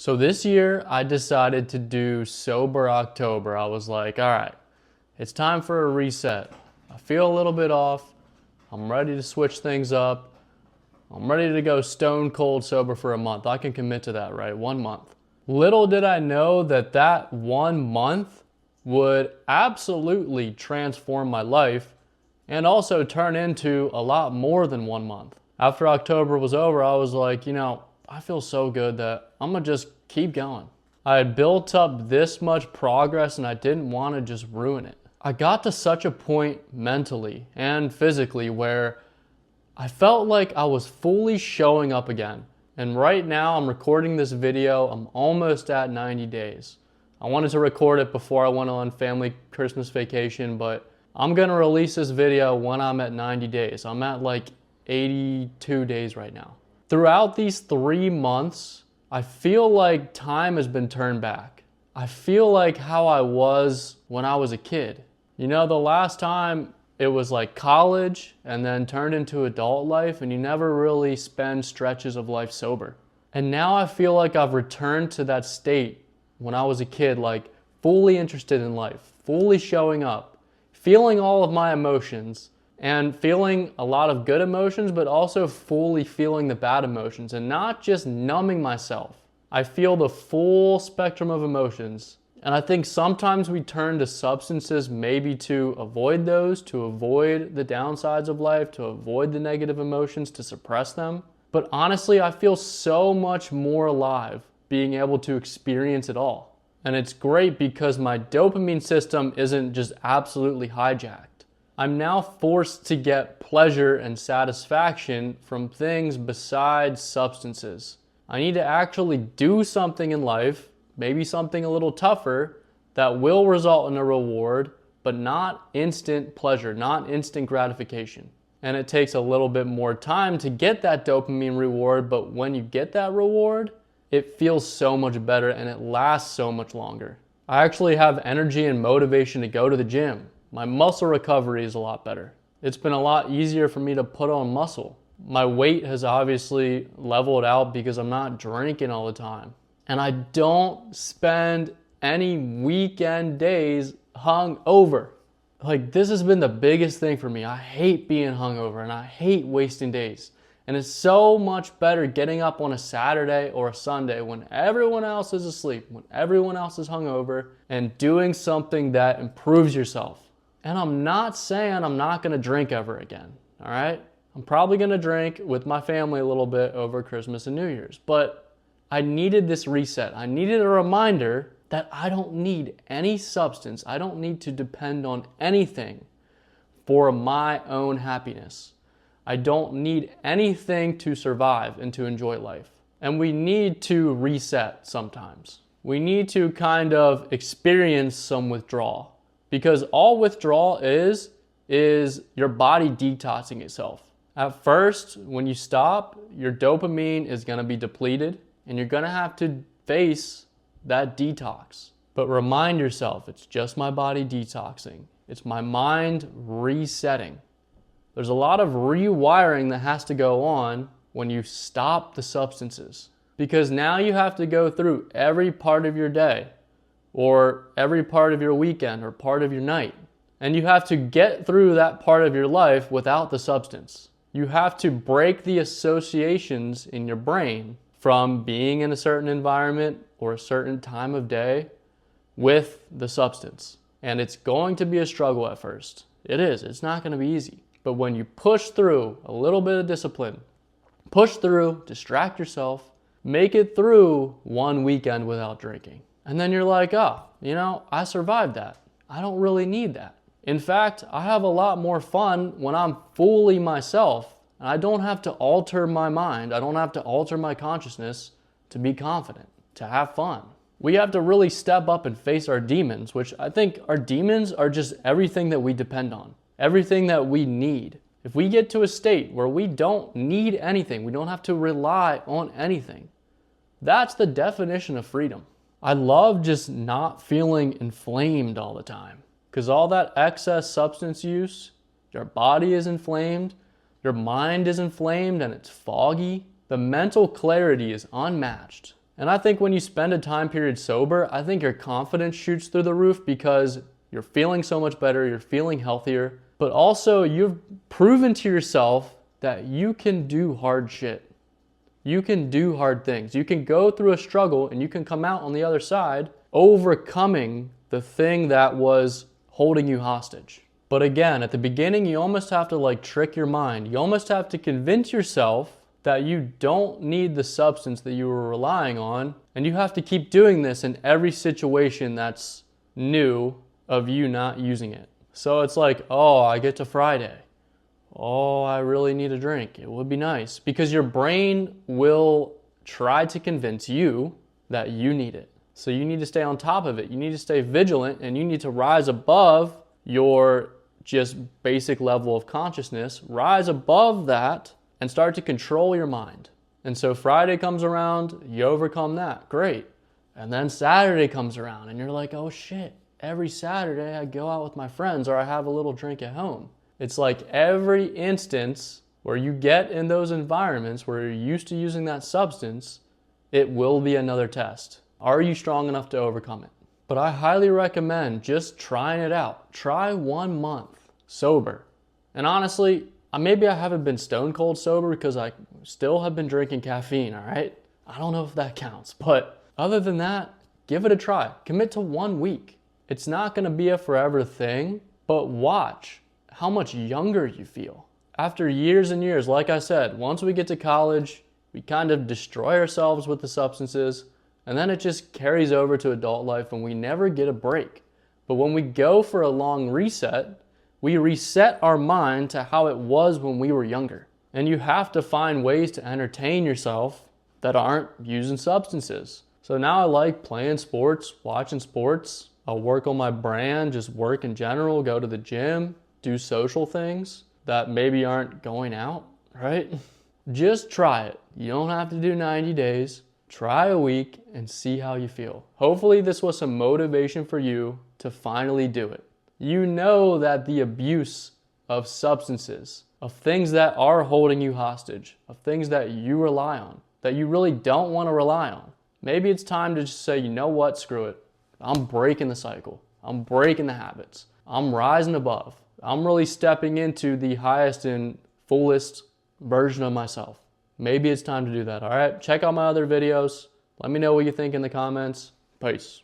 So this year I decided to do Sober October. I was like, all right, it's time for a reset. I feel a little bit off. I'm ready to switch things up. I'm ready to go stone cold sober for a month. I can commit to that, right? 1 month. Little did I know that that 1 month would absolutely transform my life and also turn into a lot more than 1 month. After October was over, I was like, I feel so good that I'm gonna just keep going. I had built up this much progress and I didn't want to just ruin it. I got to such a point mentally and physically where I felt like I was fully showing up again. And right now I'm recording this video, I'm almost at 90 days. I wanted to record it before I went on family Christmas vacation, but I'm gonna release this video when I'm at 90 days. I'm at like 82 days right now. Throughout these 3 months, I feel like time has been turned back. I feel like how I was when I was a kid. The last time it was like college and then turned into adult life, and you never really spend stretches of life sober. And now I feel like I've returned to that state when I was a kid, like fully interested in life, fully showing up, feeling all of my emotions, and feeling a lot of good emotions, but also fully feeling the bad emotions and not just numbing myself. I feel the full spectrum of emotions. And I think sometimes we turn to substances maybe to avoid those, to avoid the downsides of life, to avoid the negative emotions, to suppress them. But honestly, I feel so much more alive being able to experience it all. And it's great because my dopamine system isn't just absolutely hijacked. I'm now forced to get pleasure and satisfaction from things besides substances. I need to actually do something in life, maybe something a little tougher, that will result in a reward, but not instant pleasure, not instant gratification. And it takes a little bit more time to get that dopamine reward, but when you get that reward, it feels so much better and it lasts so much longer. I actually have energy and motivation to go to the gym. My muscle recovery is a lot better. It's been a lot easier for me to put on muscle. My weight has obviously leveled out because I'm not drinking all the time. And I don't spend any weekend days hungover. Like, this has been the biggest thing for me. I hate being hungover and I hate wasting days. And it's so much better getting up on a Saturday or a Sunday when everyone else is asleep, when everyone else is hungover, and doing something that improves yourself. And I'm not saying I'm not gonna drink ever again, all right? I'm probably gonna drink with my family a little bit over Christmas and New Year's, but I needed this reset. I needed a reminder that I don't need any substance. I don't need to depend on anything for my own happiness. I don't need anything to survive and to enjoy life. And we need to reset sometimes. We need to kind of experience some withdrawal. Because all withdrawal is your body detoxing itself. At first, when you stop, your dopamine is gonna be depleted and you're gonna have to face that detox. But remind yourself, it's just my body detoxing. It's my mind resetting. There's a lot of rewiring that has to go on when you stop the substances. Because now you have to go through every part of your day, or every part of your weekend, or part of your night. And you have to get through that part of your life without the substance. You have to break the associations in your brain from being in a certain environment or a certain time of day with the substance. And it's going to be a struggle at first. It is. It's not going to be easy. But when you push through a little bit of discipline, push through, distract yourself, make it through 1 weekend without drinking. And then you're like, I survived that. I don't really need that. In fact, I have a lot more fun when I'm fully myself and I don't have to alter my mind. I don't have to alter my consciousness to be confident, to have fun. We have to really step up and face our demons, which I think our demons are just everything that we depend on, everything that we need. If we get to a state where we don't need anything, we don't have to rely on anything, that's the definition of freedom. I love just not feeling inflamed all the time, because all that excess substance use, your body is inflamed, your mind is inflamed and it's foggy. The mental clarity is unmatched. And I think when you spend a time period sober, I think your confidence shoots through the roof because you're feeling so much better, you're feeling healthier, but also you've proven to yourself that you can do hard shit. You can do hard things. You can go through a struggle and you can come out on the other side overcoming the thing that was holding you hostage. But again, at the beginning, you almost have to trick your mind. You almost have to convince yourself that you don't need the substance that you were relying on, and you have to keep doing this in every situation that's new of you not using it. So it's like, oh, I get to Friday. Oh, I really need a drink. It would be nice. Because your brain will try to convince you that you need it. So you need to stay on top of it. You need to stay vigilant, and you need to rise above your just basic level of consciousness. Rise above that and start to control your mind. And so Friday comes around, you overcome that. Great. And then Saturday comes around, and you're like, oh shit, every Saturday I go out with my friends or I have a little drink at home. It's like every instance where you get in those environments where you're used to using that substance, it will be another test. Are you strong enough to overcome it? But I highly recommend just trying it out. Try 1 month sober. And honestly, maybe I haven't been stone cold sober because I still have been drinking caffeine, all right? I don't know if that counts, but other than that, give it a try. Commit to 1 week. It's not gonna be a forever thing, but watch how much younger you feel. After years and years, like I said, once we get to college, we kind of destroy ourselves with the substances, and then it just carries over to adult life and we never get a break. But when we go for a long reset, we reset our mind to how it was when we were younger. And you have to find ways to entertain yourself that aren't using substances. So now I like playing sports, watching sports. I'll work on my brand, just work in general, go to the gym, do social things that maybe aren't going out, right? Just try it. You don't have to do 90 days. Try a week and see how you feel. Hopefully this was some motivation for you to finally do it. You know that the abuse of substances, of things that are holding you hostage, of things that you rely on, that you really don't want to rely on. Maybe it's time to just say, you know what, screw it. I'm breaking the cycle. I'm breaking the habits. I'm rising above. I'm really stepping into the highest and fullest version of myself. Maybe it's time to do that, all right? Check out my other videos. Let me know what you think in the comments. Peace.